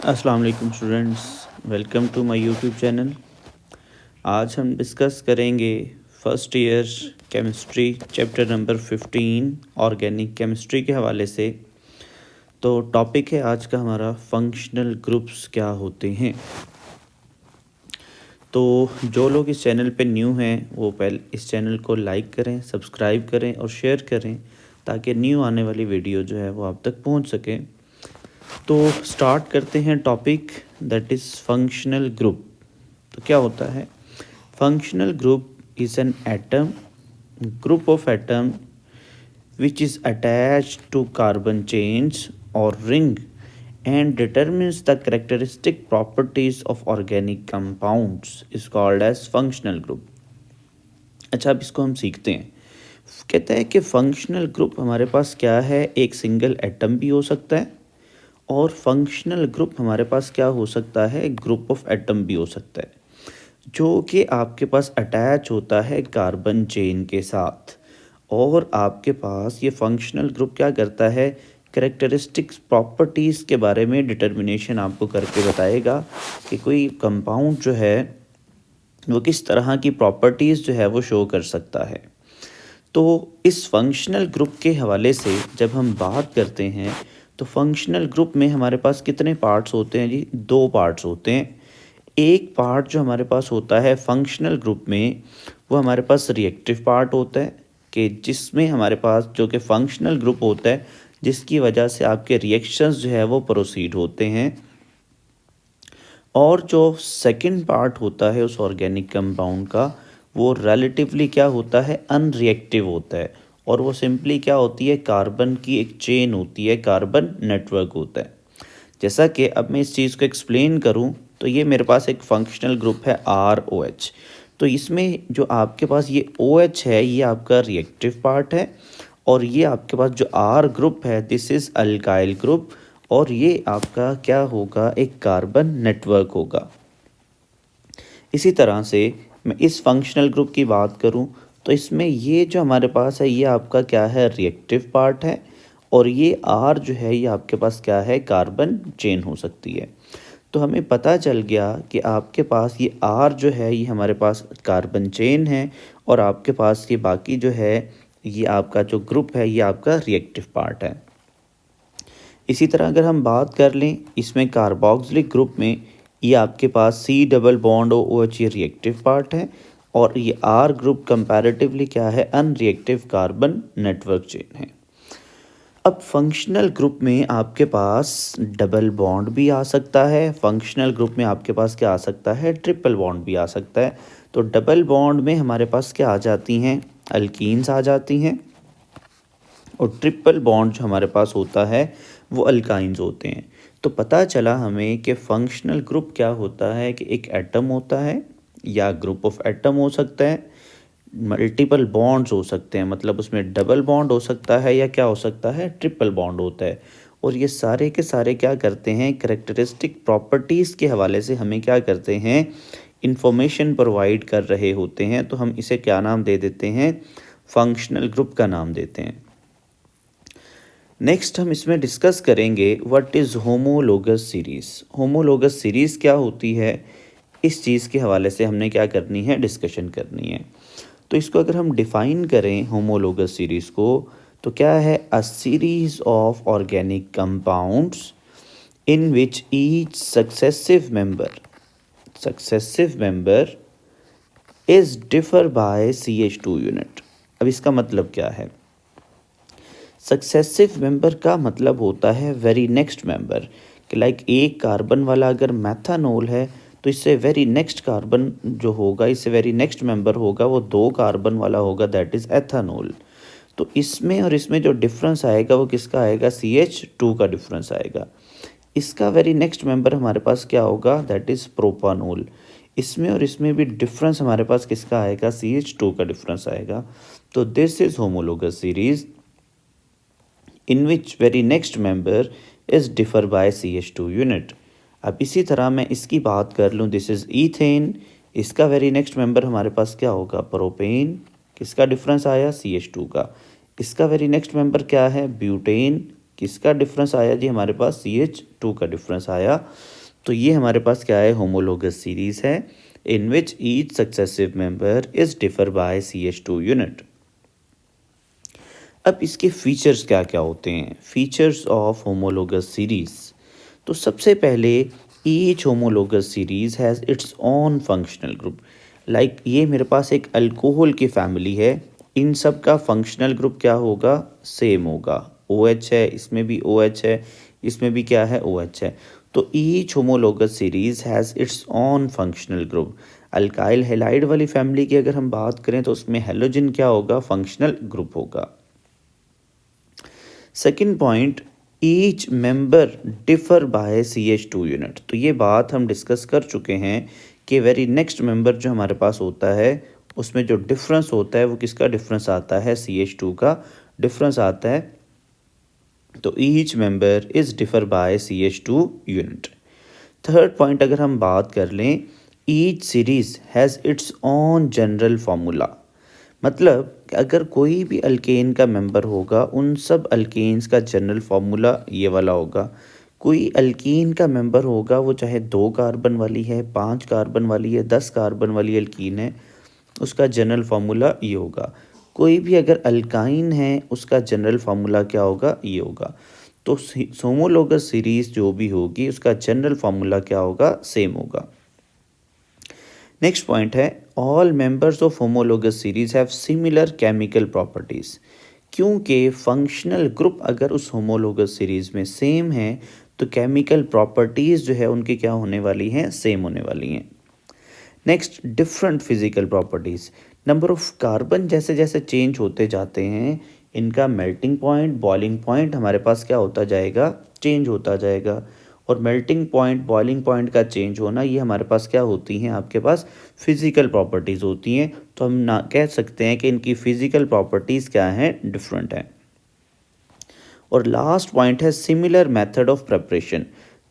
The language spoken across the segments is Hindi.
अस्सलाम वालेकुम students, welcome to my YouTube channel. आज हम डिस्कस करेंगे first year chemistry chapter number 15 organic chemistry के हवाले से। तो टॉपिक है आज का हमारा फंक्शनल ग्रुप्स क्या होते हैं। तो जो लोग इस चैनल पे न्यू हैं वो पहले इस चैनल को लाइक करें, सब्सक्राइब करें और शेयर करें ताकि न्यू आने वाली वीडियो जो है वो आप तक पहुंच सके। तो स्टार्ट करते हैं topic, that is functional group. तो क्या होता है functional group? Is an atom, group of atom which is attached to carbon chains or ring and determines the characteristic properties of organic compounds is called as functional group। अच्छा, अब इसको हम सीखते हैं। कहता है कि फंक्शनल ग्रुप हमारे पास क्या है, एक सिंगल एटम भी हो सकता है और फंक्शनल ग्रुप हमारे पास क्या हो सकता है, ग्रुप ऑफ एटम भी हो सकता है जो कि आपके पास अटैच होता है कार्बन चेन के साथ। और आपके पास ये फंक्शनल ग्रुप क्या करता है, करेक्टरिस्टिक्स प्रॉपर्टीज़ के बारे में डिटर्मिनेशन आपको करके बताएगा कि कोई कंपाउंड जो है वो किस तरह की प्रॉपर्टीज़ जो है वो शो कर सकता है। तो इस फंक्शनल ग्रुप के हवाले से जब हम बात करते हैं तो फंक्शनल ग्रुप में हमारे पास कितने पार्ट्स होते हैं जी? दो पार्ट्स होते हैं। एक पार्ट जो हमारे पास होता है फंक्शनल ग्रुप में वो हमारे पास रिएक्टिव पार्ट होता है कि जिसमें हमारे पास जो कि फंक्शनल ग्रुप होता है जिसकी वजह से आपके रिएक्शंस जो है वो प्रोसीड होते हैं। और जो सेकंड पार्ट होता है उस ऑर्गेनिक कंपाउंड का वो रिलेटिवली क्या होता है, अनरिएक्टिव होता है। और वो सिंपली क्या होती है, कार्बन की एक चेन होती है, कार्बन नेटवर्क होता है। जैसा कि अब मैं इस चीज़ को एक्सप्लेन करूं तो ये मेरे पास एक फंक्शनल ग्रुप है ROH। तो इसमें जो आपके पास ये OH है ये आपका रिएक्टिव पार्ट है और ये आपके पास जो R ग्रुप है दिस इज़ अल्काइल ग्रुप और ये आपका क्या होगा, एक कार्बन नेटवर्क होगा। इसी तरह से मैं इस फंक्शनल ग्रुप की बात करूं तो इसमें ये जो हमारे पास है ये आपका क्या है, रिएक्टिव पार्ट है और ये R जो है ये आपके पास क्या है, कार्बन चेन हो सकती है। तो हमें पता चल गया कि आपके पास ये R जो है ये हमारे पास कार्बन चेन है और आपके पास ये बाकी जो है ये आपका जो ग्रुप है ये आपका रिएक्टिव पार्ट है। इसी तरह अगर हम बात कर लें इसमें कार्बोक्सिलिक ग्रुप में ये आपके पास C डबल बॉन्ड OH ये रिएक्टिव पार्ट है और ये R ग्रुप कंपैरेटिवली क्या है, अनरिएक्टिव कार्बन नेटवर्क चेन है। अब फंक्शनल ग्रुप में आपके पास डबल बॉन्ड भी आ सकता है, फंक्शनल ग्रुप में आपके पास क्या आ सकता है, ट्रिपल बॉन्ड भी आ सकता है। तो डबल बॉन्ड में हमारे पास क्या आ जाती हैं, अल्कीन्स आ जाती हैं और ट्रिपल बॉन्ड जो हमारे पास होता है वो अल्काइंस होते हैं। तो पता चला हमें कि फंक्शनल ग्रुप क्या होता है कि एक एटम होता है या ग्रुप ऑफ एटम हो सकता है, मल्टीपल बॉन्ड्स हो सकते हैं, मतलब उसमें डबल बॉन्ड हो सकता है या क्या हो सकता है, ट्रिपल बॉन्ड होता है। और ये सारे के सारे क्या करते हैं, करेक्टरिस्टिक प्रॉपर्टीज़ के हवाले से हमें क्या करते हैं, इंफॉर्मेशन प्रोवाइड कर रहे होते हैं। तो हम इसे क्या नाम दे देते हैं, फंक्शनल ग्रुप का नाम देते हैं। नेक्स्ट हम इसमें डिस्कस करेंगे what is homologous series. Homologous series क्या होती है, इस चीज़ के हवाले से हमने क्या करनी है, डिस्कशन करनी है। तो इसको अगर हम डिफ़ाइन करें होमोलोगस सीरीज़ को तो क्या है, अ series of organic compounds in which each successive member is differ by CH2 unit. अब इसका मतलब क्या है, सक्सेसिव मेंबर का मतलब होता है वेरी नेक्स्ट मेंबर कि लाइक एक कार्बन वाला अगर मैथानोल है तो इससे वेरी नेक्स्ट कार्बन जो होगा, इससे वेरी नेक्स्ट मेंबर होगा वो दो कार्बन वाला होगा, दैट इज़ एथानोल। तो इसमें और इसमें जो डिफरेंस आएगा वो किसका आएगा, CH2 का डिफरेंस आएगा। इसका वेरी नेक्स्ट मेंबर हमारे पास क्या होगा, दैट इज़ प्रोपानोल। इसमें और इसमें भी डिफरेंस हमारे पास किसका आएगा, CH2 का डिफरेंस आएगा। तो this is homologous series in which very next member is differ by CH2 unit. अब इसी तरह मैं इसकी बात कर लूँ, दिस इज़ ईथेन, इसका वेरी नेक्स्ट मेंबर हमारे पास क्या होगा, प्रोपेन, किसका डिफरेंस आया, CH2 का। इसका वेरी नेक्स्ट मेंबर क्या है, ब्यूटेन, किसका डिफरेंस आया जी? हमारे पास CH2 का डिफरेंस आया। तो ये हमारे पास क्या है? होमोलोगस सीरीज है in which each successive member is differ by CH2 unit. अब इसके फीचर्स क्या क्या होते हैं? Features of homologous series. तो सबसे पहले each homologous series has its own functional group. Like ये मेरे पास एक अल्कोहल की फैमिली है, इन सब का फंक्शनल ग्रुप क्या होगा? सेम होगा। OH है, इसमें भी OH है, इसमें भी क्या है? OH है। तो each homologous series has its own functional group. Alkyl halide वाली फैमिली की अगर हम बात करें तो उसमें हेलोजन क्या होगा? फंक्शनल ग्रुप होगा। Second point, each member differ by CH2 unit. तो ये बात हम डिस्कस कर चुके हैं कि वेरी नेक्स्ट मेंबर जो हमारे पास होता है उसमें जो डिफरेंस होता है वो किसका डिफरेंस आता है? CH2 का डिफरेंस आता है। तो each member is differ by CH2 unit. Third point अगर हम बात कर लें, each series has its own general formula. मतलब अगर कोई भी अल्केन का मेंबर होगा उन सब अल्केन्स का जनरल फार्मूला ये वाला होगा। कोई अल्कीन का मेंबर होगा वो चाहे 2 कार्बन वाली है, 5 कार्बन वाली है, 10 कार्बन वाली अल्कीन है, उसका जनरल फार्मूला ये होगा। कोई भी अगर अल्काइन है उसका जनरल फार्मूला क्या होगा? ये होगा। तो होमोलोगस सीरीज जो भी होगी उसका जनरल फार्मूला क्या होगा? सेम होगा। नेक्स्ट पॉइंट है, all members of homologous series have similar chemical properties. क्योंकि फंक्शनल ग्रुप अगर उस होमोलोगस सीरीज में सेम है तो केमिकल प्रॉपर्टीज जो है उनकी क्या होने वाली हैं? सेम होने वाली हैं। Next, different physical properties. Number of carbon जैसे जैसे चेंज होते जाते हैं इनका मेल्टिंग पॉइंट, बॉइलिंग पॉइंट हमारे पास क्या होता जाएगा? चेंज होता जाएगा। और मेल्टिंग पॉइंट, बॉइलिंग पॉइंट का चेंज होना ये हमारे पास क्या होती हैं? आपके पास फिजिकल प्रॉपर्टीज़ होती हैं। तो हम ना कह सकते हैं कि इनकी फिजिकल प्रॉपर्टीज़ क्या हैं? डिफरेंट हैं। और लास्ट पॉइंट है सिमिलर मेथड ऑफ प्रिपरेशन।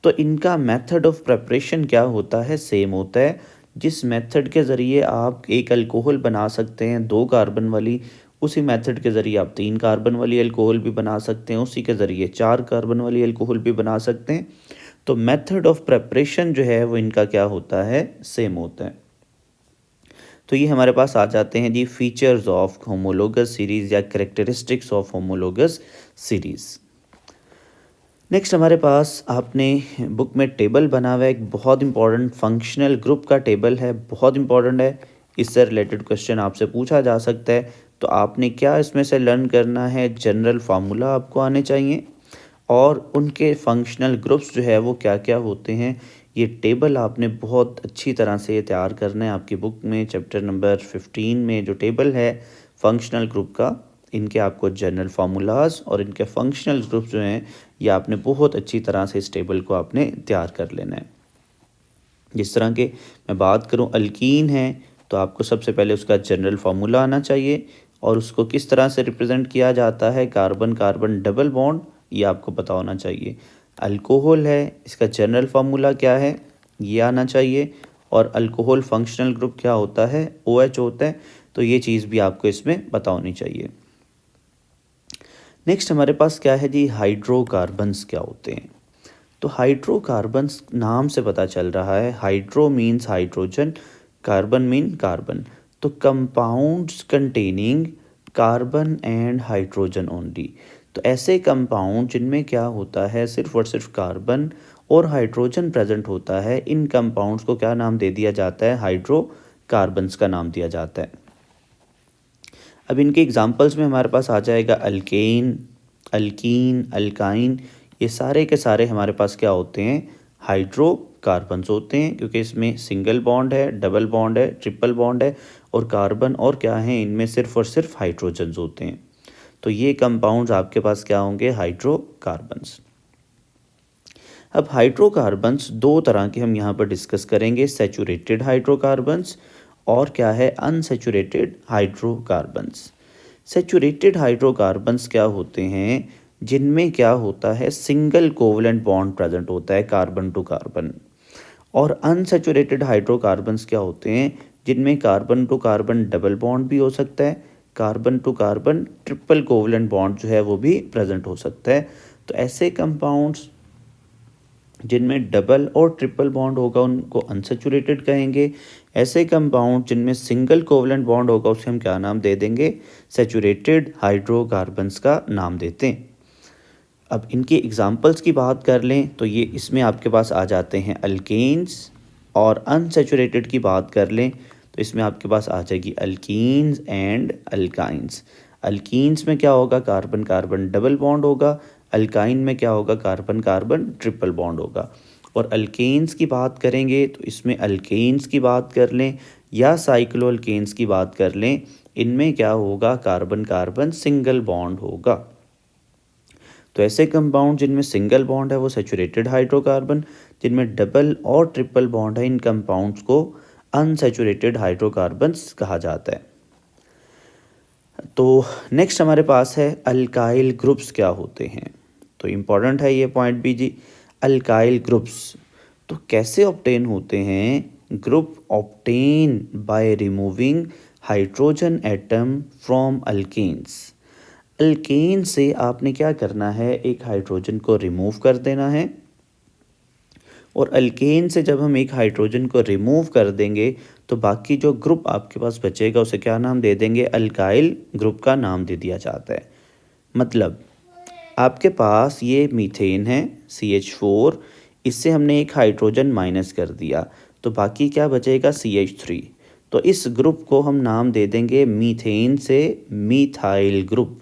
तो इनका मेथड ऑफ प्रिपरेशन क्या होता है? सेम होता है। जिस मेथड के ज़रिए आप एक अल्कोहल बना सकते हैं 2 कार्बन वाली, उसी मेथड के ज़रिए आप 3 कार्बन वाली अल्कोहल भी बना सकते हैं, उसी के ज़रिए 4 कार्बन वाली अल्कोहल भी बना सकते हैं। तो मेथड ऑफ प्रिपरेशन जो है वो इनका क्या होता है? सेम होता है। तो ये हमारे पास आ जाते हैं जी फीचर्स ऑफ होमोलोगस सीरीज़ या characteristics of homologous series. Next हमारे पास आपने बुक में टेबल बना हुआ है, एक बहुत इंपॉर्टेंट फंक्शनल ग्रुप का टेबल है, बहुत इंपॉर्टेंट है। इससे रिलेटेड क्वेश्चन आपसे पूछा जा सकता है। तो आपने क्या इसमें से लर्न करना है? जनरल फार्मूला आपको आने चाहिए और उनके फंक्शनल ग्रुप्स जो है वो क्या क्या होते हैं, ये टेबल आपने बहुत अच्छी तरह से तैयार करना है। आपकी बुक में चैप्टर नंबर 15 में जो टेबल है फंक्शनल ग्रुप का, इनके आपको जनरल फार्मूलाज और इनके फंक्शनल ग्रुप्स जो हैं ये आपने बहुत अच्छी तरह से इस टेबल को आपने तैयार कर लेना है। जिस तरह के मैं बात करूं, अल्कीन है तो आपको सबसे पहले उसका जनरल फार्मूला आना चाहिए और उसको किस तरह से रिप्रेजेंट किया जाता है, कार्बन कार्बन डबल बॉन्ड, ये आपको पता होना चाहिए। अल्कोहल है, इसका जनरल फार्मूला क्या है ये आना चाहिए। और अल्कोहल फंक्शनल ग्रुप क्या होता है? OH होता है। तो ये चीज़ भी आपको इसमें पता होनी चाहिए। नेक्स्ट हमारे पास क्या है जी? हाइड्रोकार्बन्स क्या होते हैं? तो हाइड्रोकार्बन्स नाम से पता चल रहा है, hydro means hydrogen, carbon mean carbon. तो compounds containing carbon and hydrogen only. तो ऐसे कंपाउंड जिनमें क्या होता है? सिर्फ और सिर्फ कार्बन और हाइड्रोजन प्रेजेंट होता है, इन कंपाउंड्स को क्या नाम दे दिया जाता है? हाइड्रोकार्बन्स का नाम दिया जाता है। अब इनके एग्जांपल्स में हमारे पास आ जाएगा अल्केन, अल्कीन, अल्काइन। ये सारे के सारे हमारे पास क्या होते हैं? हाइड्रोकार्बन्स होते हैं, क्योंकि इसमें सिंगल बॉन्ड है, डबल बॉन्ड है, ट्रिपल बॉन्ड है और कार्बन और क्या है? इनमें सिर्फ और सिर्फ हाइड्रोजन्स होते हैं। तो ये कंपाउंड्स आपके पास क्या होंगे? हाइड्रोकार्बन्स। अब हाइड्रोकार्बन्स दो तरह के हम यहाँ पर डिस्कस करेंगे, सैचुरेटेड हाइड्रोकार्बन्स और क्या है? Unsaturated hydrocarbons. सैचुरेटेड हाइड्रोकार्बन्स क्या होते हैं? जिनमें क्या होता है? सिंगल कोवलेंट बॉन्ड प्रेजेंट होता है कार्बन टू कार्बन। और अनसैचुरेटेड हाइड्रोकार्बन्स क्या होते हैं? जिनमें carbon to carbon double bond भी हो सकता है, carbon to carbon triple covalent bond जो है वो भी प्रेजेंट हो सकता है। तो ऐसे कंपाउंड्स जिनमें डबल और ट्रिपल बॉन्ड होगा उनको अनसैचुरेटेड कहेंगे। ऐसे कंपाउंड जिनमें सिंगल कोवलेंट बॉन्ड होगा उसे हम क्या नाम दे देंगे, सैचुरेटेड हाइड्रोकार्बन्स का नाम देते हैं। अब इनके एग्जांपल्स की बात कर लें तो ये इसमें आपके पास आ जाते हैं अल्केन्स, और अनसैचुरेटेड की बात कर लें तो इसमें आपके पास आ जाएगी अल्कीन्स एंड अल्काइंस। अल्कीन्स में क्या होगा, कार्बन कार्बन डबल बॉन्ड होगा। अल्काइन में क्या होगा, कार्बन कार्बन ट्रिपल बॉन्ड होगा। और अल्केन्स की बात करेंगे तो इसमें अल्केन्स की बात कर लें या साइक्लो अल्केन्स की बात कर लें, इनमें क्या होगा, कार्बन कार्बन सिंगल बॉन्ड होगा। तो ऐसे कंपाउंड जिनमें सिंगल बॉन्ड है वो सैचुरेटेड हाइड्रोकार्बन, जिनमें डबल और ट्रिपल बॉन्ड है इन कंपाउंड्स को अनसैचुरेटेड हाइड्रोकार्बन्स कहा जाता है। तो नेक्स्ट हमारे पास है अल्काइल ग्रुप्स क्या होते हैं। तो इम्पॉर्टेंट है ये पॉइंट भी जी। अल्काइल ग्रुप्स तो कैसे ऑब्टेन होते हैं, group obtain by removing hydrogen atom from alkanes. Alkane से आपने क्या करना है, एक हाइड्रोजन को रिमूव कर देना है, और अल्केन से जब हम एक हाइड्रोजन को रिमूव कर देंगे तो बाकी जो ग्रुप आपके पास बचेगा उसे क्या नाम दे देंगे, अल्काइल ग्रुप का नाम दे दिया जाता है। मतलब आपके पास ये मीथेन है CH4, इससे हमने एक हाइड्रोजन माइनस कर दिया तो बाकी क्या बचेगा, CH3। तो इस ग्रुप को हम नाम दे देंगे मीथेन से मीथाइल ग्रुप।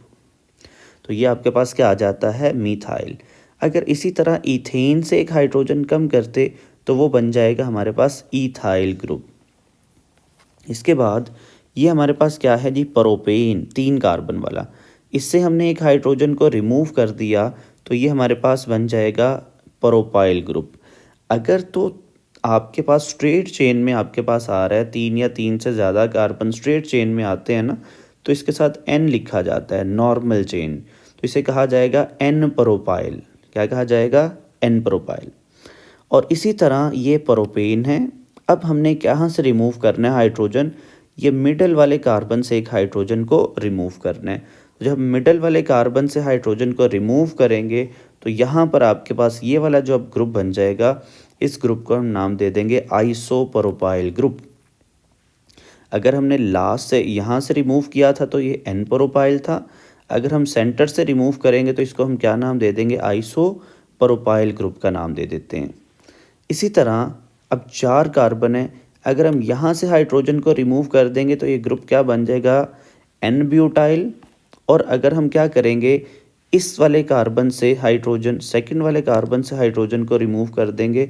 तो ये आपके पास क्या आ जाता है, मीथाइल। अगर इसी तरह इथेन से एक हाइड्रोजन कम करते तो वो बन जाएगा हमारे पास ईथाइल ग्रुप। इसके बाद ये हमारे पास क्या है जी, प्रोपेन 3 कार्बन वाला, इससे हमने एक हाइड्रोजन को रिमूव कर दिया तो ये हमारे पास बन जाएगा प्रोपाइल ग्रुप। अगर तो आपके पास स्ट्रेट चेन में आपके पास आ रहा है 3 या 3 से ज़्यादा कार्बन स्ट्रेट चेन में आते हैं ना, तो इसके साथ N लिखा जाता है, नॉर्मल चेन, तो इसे कहा जाएगा N प्रोपाइल। क्या कहा जाएगा, N प्रोपाइल। और इसी तरह ये प्रोपेन है। अब हमने कहाँ से रिमूव करना है हाइड्रोजन, ये मिडल वाले कार्बन से एक हाइड्रोजन को रिमूव करना है। तो जब मिडल वाले कार्बन से हाइड्रोजन को रिमूव करेंगे तो यहाँ पर आपके पास ये वाला जो अब ग्रुप बन जाएगा, इस ग्रुप को हम नाम दे देंगे आइसोप्रोपाइल ग्रुप। अगर हमने लास्ट से यहाँ से रिमूव किया था तो ये N प्रोपाइल था। अगर हम सेंटर से रिमूव करेंगे तो इसको हम क्या नाम दे देंगे, आइसोप्रोपाइल ग्रुप का नाम दे देते हैं। इसी तरह अब 4 कार्बन है, अगर हम यहाँ से हाइड्रोजन को रिमूव कर देंगे तो ये ग्रुप क्या बन जाएगा, N ब्यूटाइल। और अगर हम क्या करेंगे, इस वाले कार्बन से हाइड्रोजन, सेकंड वाले कार्बन से हाइड्रोजन को रिमूव कर देंगे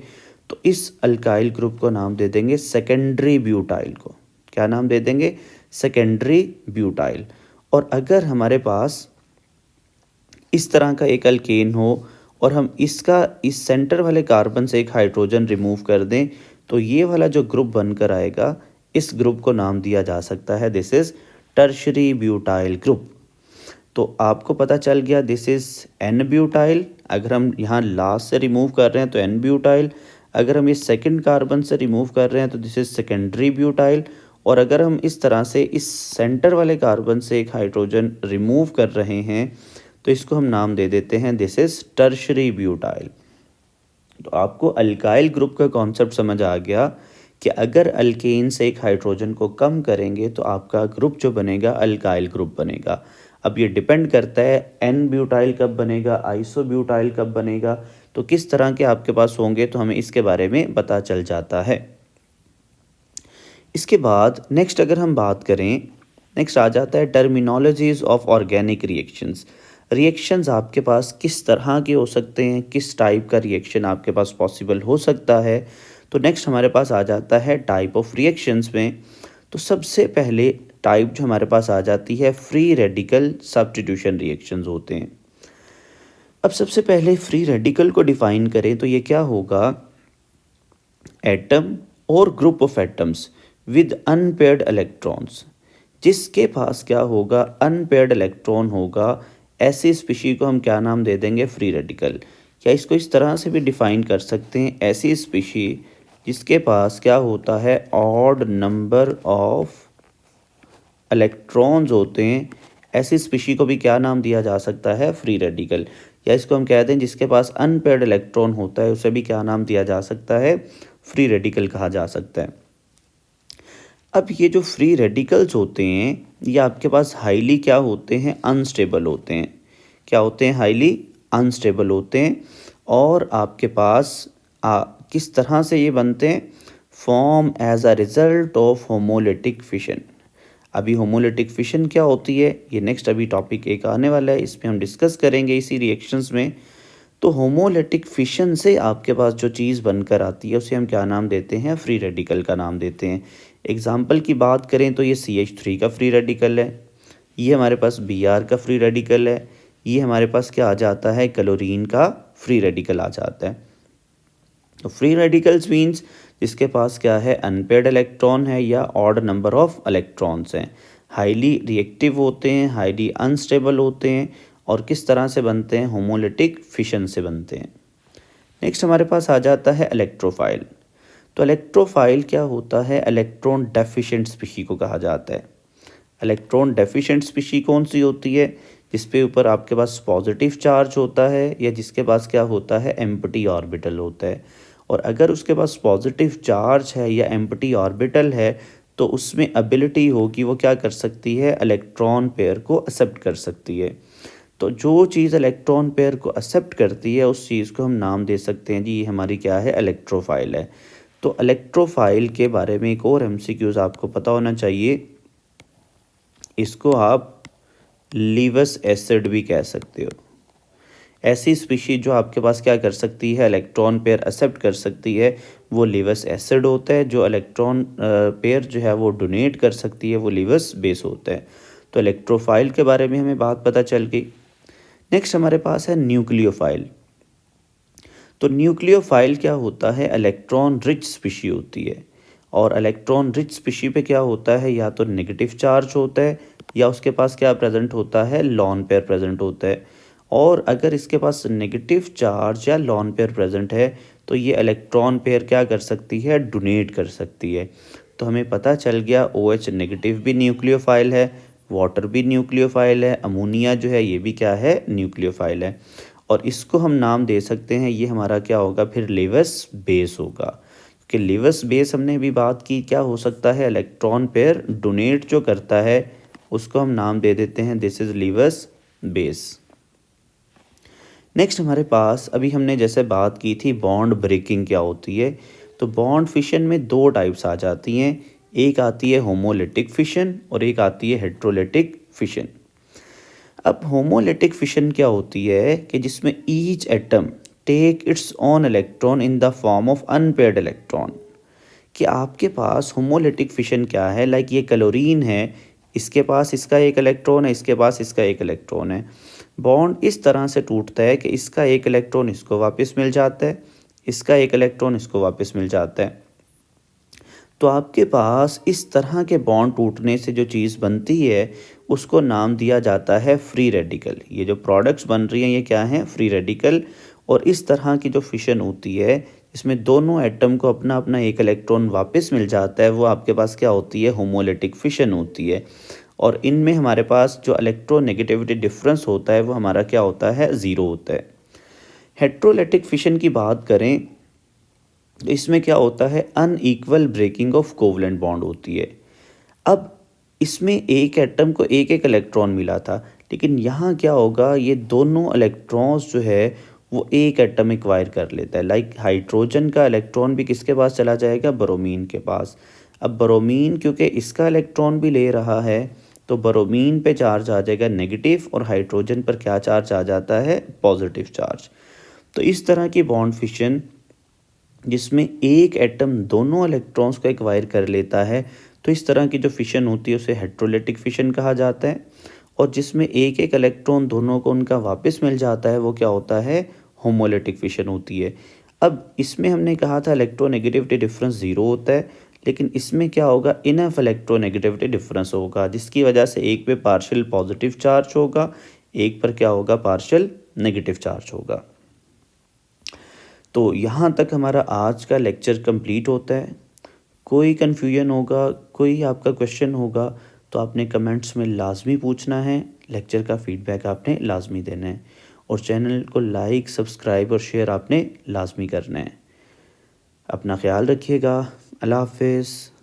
तो इस अल्काइल ग्रुप को नाम दे देंगे सेकेंडरी ब्यूटाइल को। क्या नाम दे देंगे, सेकेंडरी ब्यूटाइल। और अगर हमारे पास इस तरह का एक अल्केन हो और हम इसका इस सेंटर वाले कार्बन से एक हाइड्रोजन रिमूव कर दें तो ये वाला जो ग्रुप बनकर आएगा, इस ग्रुप को नाम दिया जा सकता है, this is tertiary butyl group. तो आपको पता चल गया, दिस इज N ब्यूटाइल। अगर हम यहाँ लास्ट से रिमूव कर रहे हैं तो N ब्यूटाइल, अगर हम इस सेकंड कार्बन से रिमूव कर रहे हैं तो दिस इज सेकेंडरी ब्यूटाइल, और अगर हम इस तरह से इस सेंटर वाले कार्बन से एक हाइड्रोजन रिमूव कर रहे हैं तो इसको हम नाम दे देते हैं, दिस इज टर्शरी ब्यूटाइल। तो आपको अल्काइल ग्रुप का कॉन्सेप्ट समझ आ गया कि अगर अल्केन से एक हाइड्रोजन को कम करेंगे तो आपका ग्रुप जो बनेगा अल्काइल ग्रुप बनेगा। अब ये डिपेंड करता है N ब्यूटाइल कब बनेगा, आइसो ब्यूटाइल कब बनेगा, तो किस तरह के आपके पास होंगे तो हमें इसके बारे में पता चल जाता है। इसके बाद नेक्स्ट अगर हम बात करें, नेक्स्ट आ जाता है terminologies of organic reactions. Reactions आपके पास किस तरह के हो सकते हैं, किस टाइप का रिएक्शन आपके पास पॉसिबल हो सकता है। तो नेक्स्ट हमारे पास आ जाता है टाइप ऑफ रिएक्शंस में। तो सबसे पहले टाइप जो हमारे पास आ जाती है, फ्री रेडिकल सब्स्टिट्यूशन रिएक्शंस होते हैं। अब सबसे पहले फ्री रेडिकल को डिफाइन करें तो ये क्या होगा, एटम और group of atoms with unpaired electrons, जिसके पास क्या होगा, अनपेयर्ड इलेक्ट्रॉन होगा, ऐसी स्पीशी को हम क्या नाम दे देंगे, फ्री रेडिकल। या इसको इस तरह से भी डिफाइन कर सकते हैं, ऐसी स्पीशी जिसके पास क्या होता है, ऑड नंबर ऑफ इलेक्ट्रॉन्स होते हैं, ऐसी स्पीशी को भी क्या नाम दिया जा सकता है, फ्री रेडिकल। या इसको हम कहते हैं जिसके पास अनपेयर्ड इलेक्ट्रॉन होता है उसे भी क्या नाम दिया जा सकता है, फ्री रेडिकल कहा जा सकता है। अब ये जो फ्री रेडिकल्स होते हैं ये आपके पास हाईली क्या होते हैं, अनस्टेबल होते हैं। क्या होते हैं, हाईली अनस्टेबल होते हैं। और आपके पास किस तरह से ये बनते हैं, form as a result of homolytic fission. अभी होमोलिटिक फिशन क्या होती है ये नेक्स्ट अभी टॉपिक एक आने वाला है, इसमें हम डिस्कस करेंगे इसी रिएक्शंस में। तो होमोलिटिक फिशन से आपके पास जो चीज़ बनकर आती है उसे हम क्या नाम देते हैं, फ्री रेडिकल का नाम देते हैं। एग्जाम्पल की बात करें तो ये CH3 का फ्री रेडिकल है, ये हमारे पास Br का फ्री रेडिकल है, ये हमारे पास क्या आ जाता है, क्लोरीन का फ्री रेडिकल आ जाता है। तो फ्री रेडिकल्स मीन्स जिसके पास क्या है, अनपेयर्ड इलेक्ट्रॉन है या ऑड नंबर ऑफ इलेक्ट्रॉन्स हैं, हाईली रिएक्टिव होते हैं, हाईली अनस्टेबल होते हैं और किस तरह से बनते हैं, होमोलिटिक फिशन से बनते हैं। नेक्स्ट हमारे पास आ जाता है इलेक्ट्रोफाइल। तो इलेक्ट्रोफाइल क्या होता है, इलेक्ट्रॉन डेफिशिएंट स्पीशी को कहा जाता है। इलेक्ट्रॉन डेफिशिएंट स्पीशी कौन सी होती है, जिसपे ऊपर आपके पास पॉजिटिव चार्ज होता है या जिसके पास क्या होता है, एम्प्टी ऑर्बिटल होता है। और अगर उसके पास पॉजिटिव चार्ज है या एम्प्टी ऑर्बिटल है तो उसमें एबिलिटी होगी वो क्या कर सकती है, इलेक्ट्रॉन पेयर को एक्सेप्ट कर सकती है। तो जो चीज़ इलेक्ट्रॉन पेयर को एक्सेप्ट करती है उस चीज़ को हम नाम दे सकते हैं जी, ये हमारी क्या है, इलेक्ट्रोफाइल है। तो इलेक्ट्रोफाइल के बारे में एक और MCQs आपको पता होना चाहिए, इसको आप लीवस एसिड भी कह सकते हो। ऐसी स्पीशीज जो आपके पास क्या कर सकती है, इलेक्ट्रॉन पेयर एक्सेप्ट कर सकती है, वो लीवस एसिड होता है। जो इलेक्ट्रॉन पेयर जो है वो डोनेट कर सकती है वो लीवस बेस होता है। तो इलेक्ट्रोफाइल के बारे में हमें बात पता चल गई। नेक्स्ट हमारे पास है न्यूक्लियोफाइल। तो न्यूक्लियोफाइल क्या होता है, इलेक्ट्रॉन रिच स्पीशी होती है। और इलेक्ट्रॉन रिच स्पीशी पे क्या होता है, या तो नेगेटिव चार्ज होता है या उसके पास क्या प्रेजेंट होता है, लॉन पेयर प्रेजेंट होता है। और अगर इसके पास नेगेटिव चार्ज या लॉन पेयर प्रेजेंट है तो ये इलेक्ट्रॉन पेयर क्या कर सकती है, डोनेट कर सकती है। तो हमें पता चल गया OH नेगेटिव भी न्यूक्लियोफाइल है, वाटर भी न्यूक्लियोफाइल है, अमोनिया जो है ये भी क्या है, न्यूक्लियोफाइल है। और इसको हम नाम दे सकते हैं, ये हमारा क्या होगा, फिर लीवस बेस होगा। क्योंकि लीवस बेस हमने अभी बात की क्या हो सकता है, इलेक्ट्रॉन पेयर डोनेट जो करता है उसको हम नाम दे देते हैं, दिस इज लीवस बेस। नेक्स्ट हमारे पास अभी हमने जैसे बात की थी बॉन्ड ब्रेकिंग क्या होती है। तो बॉन्ड फिशन में दो टाइप्स आ जाती हैं, एक आती है होमोलिटिक फिशन और एक आती है हेट्रोलिटिक फिशन। अब होमोलिटिक फिशन क्या होती है कि जिसमें each atom take its own electron in the form of unpaired electron. कि आपके पास होमोलिटिक फिशन क्या है, लाइक ये क्लोरीन है, इसके पास इसका एक इलेक्ट्रॉन है, इसके पास इसका एक इलेक्ट्रॉन है। बॉन्ड इस तरह से टूटता है कि इसका एक इलेक्ट्रॉन इसको वापस मिल जाता है, इसका एक इलेक्ट्रॉन इसको वापस मिल जाता है। तो आपके पास इस तरह के बॉन्ड टूटने से जो चीज़ बनती है उसको नाम दिया जाता है फ्री रेडिकल। ये जो प्रोडक्ट्स बन रही हैं ये क्या हैं, फ्री रेडिकल। और इस तरह की जो फिशन होती है इसमें दोनों एटम को अपना अपना एक इलेक्ट्रॉन वापस मिल जाता है, वो आपके पास क्या होती है, होमोलिटिक फिशन होती है। और इनमें हमारे पास जो इलेक्ट्रोनेगेटिविटी डिफरेंस होता है वो हमारा क्या होता है, ज़ीरो होता है। हेट्रोलिटिक फिशन की बात करें तो इसमें क्या होता है, unequal breaking of covalent bond होती है। अब इसमें एक एटम को एक एक इलेक्ट्रॉन मिला था, लेकिन यहाँ क्या होगा, ये दोनों इलेक्ट्रॉन्स जो है वो एक एटम एक्वायर कर लेता है। लाइक हाइड्रोजन का इलेक्ट्रॉन भी किसके पास चला जाएगा, ब्रोमीन के पास। अब ब्रोमीन क्योंकि इसका इलेक्ट्रॉन भी ले रहा है तो ब्रोमीन पे चार्ज आ जाएगा नेगेटिव और हाइड्रोजन पर क्या चार्ज आ जाता है, पॉजिटिव चार्ज। तो इस तरह की बॉन्ड फिशन जिसमें एक एटम दोनों इलेक्ट्रॉन्स को एक्वायर कर लेता है, तो इस तरह की जो फिशन होती है उसे हेट्रोलिटिक फिशन कहा जाता है। और जिसमें एक एक इलेक्ट्रॉन दोनों को उनका वापस मिल जाता है वो क्या होता है, होमोलिटिक फिशन होती है। अब इसमें हमने कहा था इलेक्ट्रोनेगेटिविटी डिफरेंस ज़ीरो होता है, लेकिन इसमें क्या होगा, इनफ इलेक्ट्रोनेगेटिविटी डिफरेंस होगा, जिसकी वजह से एक पे पार्शियल पॉजिटिव चार्ज होगा, एक पर क्या होगा, पार्शियल नेगेटिव चार्ज होगा। तो यहाँ तक हमारा आज का लेक्चर कंप्लीट होता है। कोई कन्फ्यूजन होगा, कोई आपका क्वेश्चन होगा तो आपने कमेंट्स में लाजमी पूछना है, लेक्चर का फीडबैक आपने लाजमी देना है। और चैनल को लाइक, सब्सक्राइब और शेयर आपने लाजमी करना है। अपना ख्याल रखिएगा। अल्लाह हाफिज़।